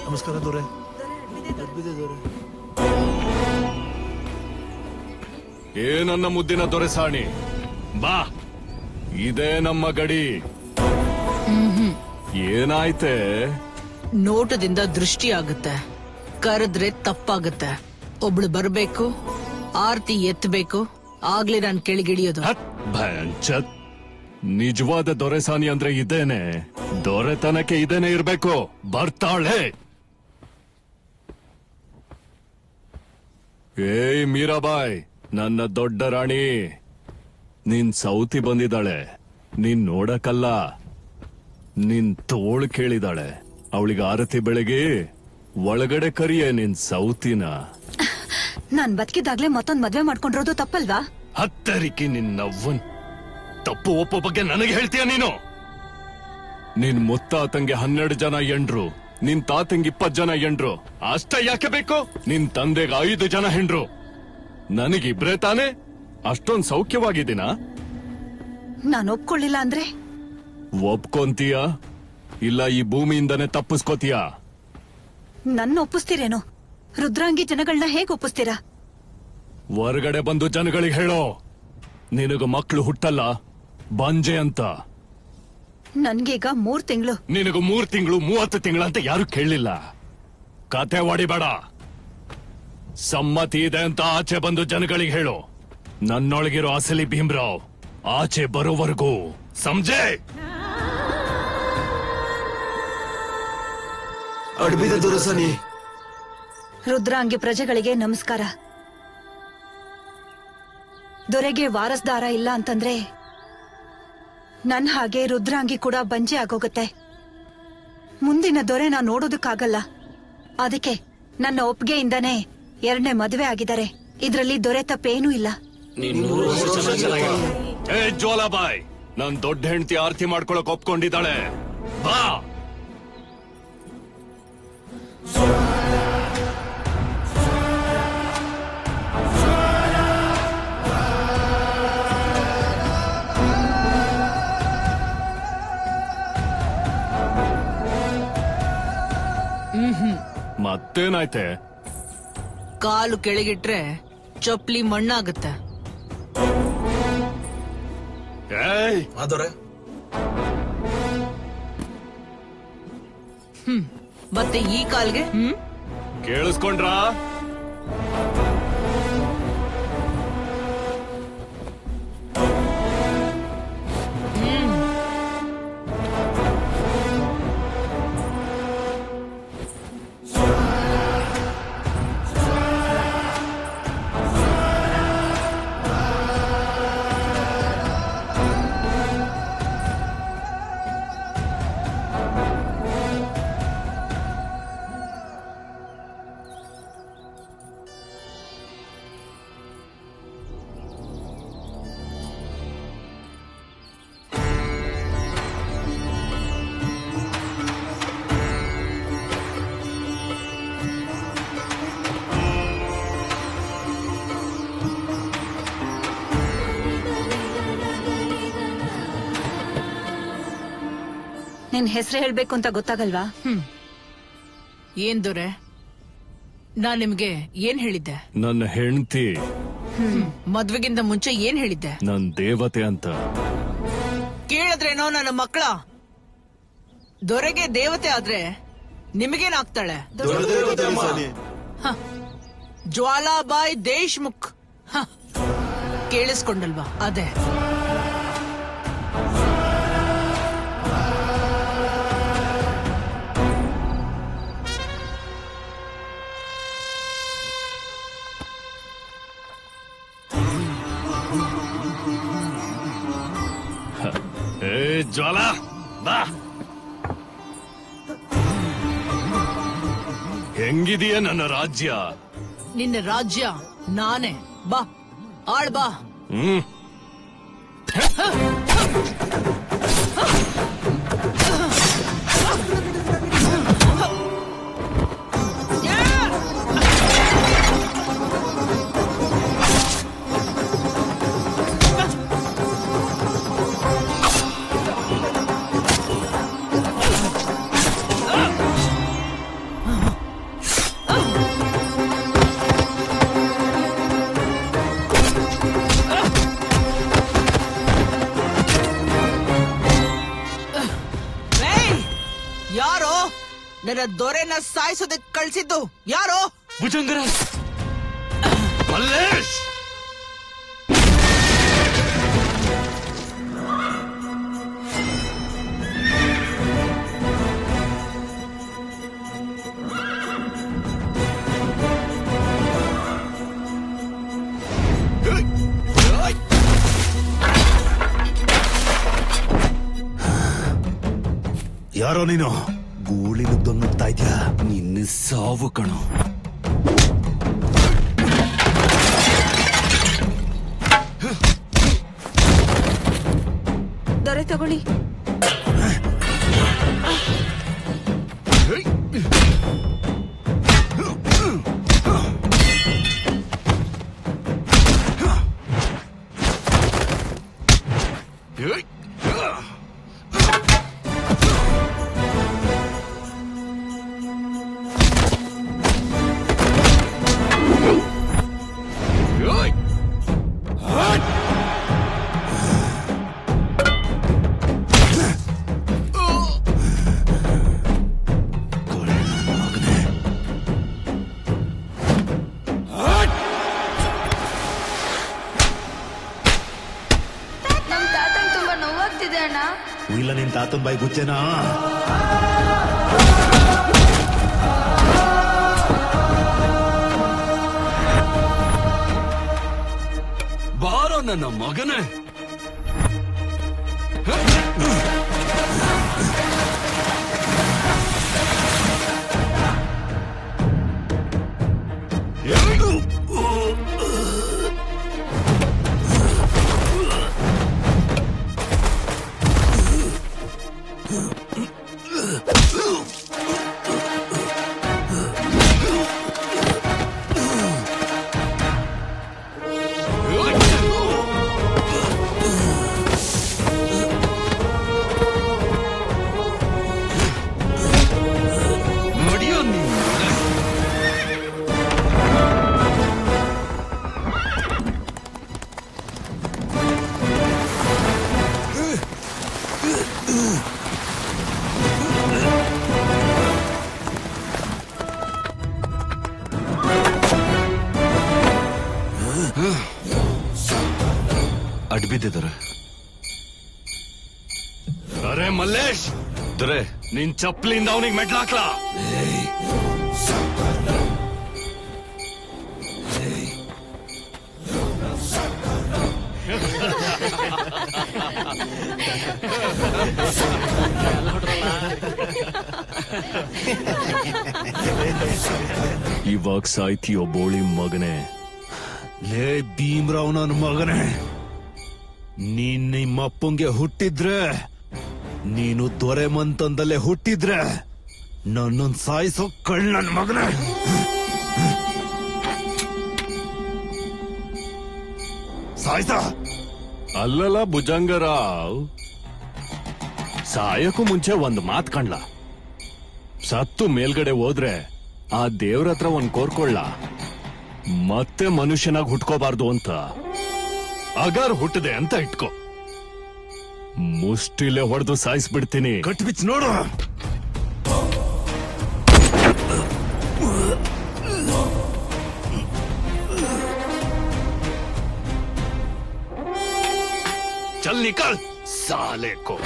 ನಮಸ್ಕಾರ ದೊರೆ. ಏನನ್ನ ಮುದ್ದಿನ ದೊರೆಸಾಣಿ, ಬಾ, ಇದೇ ನಮ್ಮ ಗಡಿ. ಏನಾಯ್ತೆ? ನೋಟದಿಂದ ದೃಷ್ಟಿ ಆಗುತ್ತೆ, ಕರೆದ್ರೆ ತಪ್ಪಾಗುತ್ತೆ. ಒಬ್ಳು ಬರ್ಬೇಕು, ಆರ್ತಿ ಎತ್ತಬೇಕು, ಆಗ್ಲೇ ನಾನ್ ಕೆಳಗಿಳಿಯೋದು. ಭಯಂಚತ್, ನಿಜವಾದ ದೊರೆಸಾನಿ ಅಂದ್ರೆ ಇದೇನೆ. ದೊರೆತನಕ್ಕೆ ಇದೇನೆ ಇರ್ಬೇಕು. ಬರ್ತಾಳೆ. ಏಯ್ ಮೀರಾಬಾಯ್, ನನ್ನ ದೊಡ್ಡ ರಾಣಿ, ನಿನ್ ಸೌತಿ ಬಂದಿದ್ದಾಳೆ. ನೀನ್ ನೋಡಕ್ಕಲ್ಲ, ನಿನ್ ತೋಳು ಕೇಳಿದಾಳೆ. ಅವಳಿಗೆ ಆರತಿ ಬೆಳಗ್ಗೆ ಒಳಗಡೆ ಕರಿಯೇ ನಿನ್ ಸೌತಿನ. ನಾನ್ ಬದುಕಿದಾಗ್ಲೇ ಮತ್ತೊಂದ್ ಮದ್ವೆ ಮಾಡ್ಕೊಂಡಿರೋದು ತಪ್ಪಲ್ವಾ? ಹತ್ತರಿಕೆ ನಿನ್ನವ್ವನ್. ತಪ್ಪು ಒಪ್ಪೋ ಬಗ್ಗೆ ನನಗೆ ಹೇಳ್ತೀಯ ನೀನು? ನಿನ್ ಮುತ್ತಾತಂಗೆ 12 ಜನ ಎಂಡ್ರು, ನಿನ್ ತಾತಂಗೆ 20 ಜನ ಎಂಡ್ರು. ಅಷ್ಟ ಯಾಕೆ ಬೇಕು? ನಿನ್ ತಂದೆಗೆ 5 ಜನ ಹೆಂಡ್ರು, ನನಗಿಬ್ರೇ ತಾನೆ. ಅಷ್ಟೊಂದ್ ಸೌಖ್ಯವಾಗಿದ್ದೀನ? ನಾನ್ ಒಪ್ಕೊಳ್ಳಿಲ್ಲ ಅಂದ್ರೆ? ಒಪ್ಕೊಂತೀಯ ಇಲ್ಲ ಈ ಭೂಮಿಯಿಂದನೇ ತಪ್ಪಿಸ್ಕೋತೀಯ? ನನ್ನ ಒಪ್ಪಿಸ್ತೀರೇನೋ? ರುದ್ರಾಂಗಿ ಜನಗಳನ್ನ ಹೇಗ್ ಒಪ್ಪಿಸ್ತೀರಾ? ಹೊರಗಡೆ ಬಂದು ಜನಗಳಿಗೆ ಹೇಳೋ, ನಿನಗ ಮಕ್ಕಳು ಹುಟ್ಟಲ್ಲ, ಬಂಜೆ ಅಂತ. ನನ್ಗೀಗ 3 ತಿಂಗಳು. ನಿನಗೂ 3 ತಿಂಗಳು 30 ತಿಂಗಳ ಅಂತ ಯಾರು ಕೇಳಲಿಲ್ಲ. ಕತೆ ಹೊಡಿಬೇಡ. ಸಮ್ಮತಿ ಇದೆ ಅಂತ ಆಚೆ ಬಂದು ಜನಗಳಿಗೆ ಹೇಳು. ನನ್ನೊಳಗಿರೋ ಅಸಲಿ ಭೀಮ್ರಾವ್ ಆಚೆ ಬರೋವರೆಗೂ, ಸಮಜೆ? ಅಡ್ಬಿದೆ ದೊರೆಸಾನಿ. ರುದ್ರಾಂಗಿ ಪ್ರಜೆಗಳಿಗೆ ನಮಸ್ಕಾರ. ದೊರೆಗೆ ವಾರಸ್ದಾರ ಇಲ್ಲ ಅಂತಂದ್ರೆ ನನ್ ಹಾಗೆ ರುದ್ರಾಂಗಿ ಕೂಡ ಬಂಜೆ ಆಗೋಗುತ್ತೆ. ಮುಂದಿನ ದೊರೆ ನಾ ನೋಡೋದಕ್ಕಾಗಲ್ಲ. ಅದಕ್ಕೆ ನನ್ನ ಒಪ್ಪಿಗೆಯಿಂದನೇ 2ನೇ ಮದುವೆ ಆಗಿದ್ದಾರೆ. ಇದ್ರಲ್ಲಿ ದೊರೆ ತಪ್ಪೇನೂ ಇಲ್ಲ. ಏ ಜ್ವಾಲಾಬಾಯ್, ನನ್ ದೊಡ್ಡ ಹೆಂಡತಿ ಆರ್ತಿ ಮಾಡ್ಕೊಳಕ್ ಒಪ್ಕೊಂಡಿದ್ದಾಳೆ. ಬಾ. ಮತ್ತೇನಾಯ್ತೆ? ಕಾಲು ಕೆಳಗಿಟ್ರೆ ಚೊಪ್ಲಿ ಮಣ್ಣಾಗುತ್ತೆ. ಏಯ್ ದೊರೆ, ಮತ್ತೆ ಈ ಕಾಲ್ಗೆ ಕೇಳಿಸ್ಕೊಂಡ್ರಾ? ನಿನ್ ಹೆಸರು ಹೇಳ್ಬೇಕು ಅಂತ ಗೊತ್ತಾಗಲ್ವಾ? ಏನ್ ದೊರೆ, ನಾನ್ ನಿಮ್ಗೆ ಏನ್ ಹೇಳಿದ್ದೆ? ನನ್ನ ಹೆಂಡತಿ ಮದ್ವೆಗಿಂತ ಮುಂಚೆ ಏನ್ ಹೇಳಿದ್ದೆ? ನನ್ ದೇವತೆ ಅಂತ. ಕೇಳಿದ್ರೇನೋ ನನ್ನ ಮಕ್ಕಳ? ದೊರೆಗೆ ದೇವತೆ ಆದ್ರೆ ನಿಮಗೇನಾಗ್ತಾಳೆ? ಜ್ವಾಲಾಬಾಯಿ ದೇಶ್ಮುಖ್. ಕೇಳಿಸ್ಕೊಂಡಲ್ವಾ? ಅದೇ. ಜ್ವಾಲಾ, ಬಾ. ಹೆಂಗಿದೆಯಾ ನನ್ನ ರಾಜ್ಯ? ನಿನ್ನ ರಾಜ್ಯ ನಾನೇ. ಬಾ, ಆಳ್ ಬಾ. ನನ್ನ ದೊರೆನ ಸಾಯಿಸೋದಕ್ಕೆ ಕಳ್ಸಿದ್ದು ಯಾರು? ಭುಜಂಗರ ಮಲ್ಲೇಶ್. ಯಾರೋ ನೀನು ಗೂಳಿ ನುಗ್ದಂಗ್ ನುಗ್ತಾ ಇದ್ಯಾ? ನಿನ್ನ ಸಾವು ಕಣೋ. ದೊರೆ ತಗೊಳ್ಳಿ. ಇಲ್ಲ ನಿನ್ ತಾತನ್ ಬಾಯಿ ಗುಚ್ಚೇನಾ? ಬಾರೋ ನನ್ನ ಮಗನೇ. ಅಡ್ಬಿದ್ದಿದ್ದಾರೆ. ಅರೆ ಮಲ್ಲೇಶ್, ದೊರೆ ನಿನ್ ಚಪ್ಪಲಿಂದ ಅವನಿಗೆ ಮೆಟ್ಲಾಕ್ಲಾ? ಇವಾಗ ಸಾಯ್ತೀಯೋ ಬೋಳಿ ಮಗನೇ. ಲೇ ಭೀಮ್ರಾವ್ ನನ್ನ ಮಗನೇ, ನೀನ್ ನಿಮ್ಮಪ್ಪಂಗೆ ಹುಟ್ಟಿದ್ರೆ, ನೀನು ದೊರೆ ಮಂತಂದಲ್ಲೇ ಹುಟ್ಟಿದ್ರೆ ನನ್ನೊಂದ್ ಸಾಯಿಸೋ ಕಳ್ ನನ್ ಮಗನೇ. ಸಾಯ್ಸ ಅಲ್ಲಲ್ಲ ಭುಜಂಗರಾವ್, ಸಾಯಕ್ಕೂ ಮುಂಚೆ ಒಂದ್ ಮಾತ್ ಕಣ್ಲ. ಸತ್ತು ಮೇಲ್ಗಡೆ ಹೋದ್ರೆ ಆ ದೇವ್ರ ಹತ್ರ ಒಂದ್ ಕೋರ್ಕೊಳ್ಳ, ಮತ್ತೆ ಮನುಷ್ಯನಾಗ್ ಹುಟ್ಕೋಬಾರ್ದು ಅಂತ. ಅಗಾರ್ ಹುಟ್ಟದೆ ಅಂತ ಇಟ್ಕೋ, ಮುಷ್ಟಿಲೆ ಹೊಡೆದು ಸಾಯಿಸ್ಬಿಡ್ತೀನಿ. ಕಟ್ಬಿಚ್ ನೋಡು. ಚಲ್ ನಿಕಲ್ ಸಾಲೆ ಕೋ.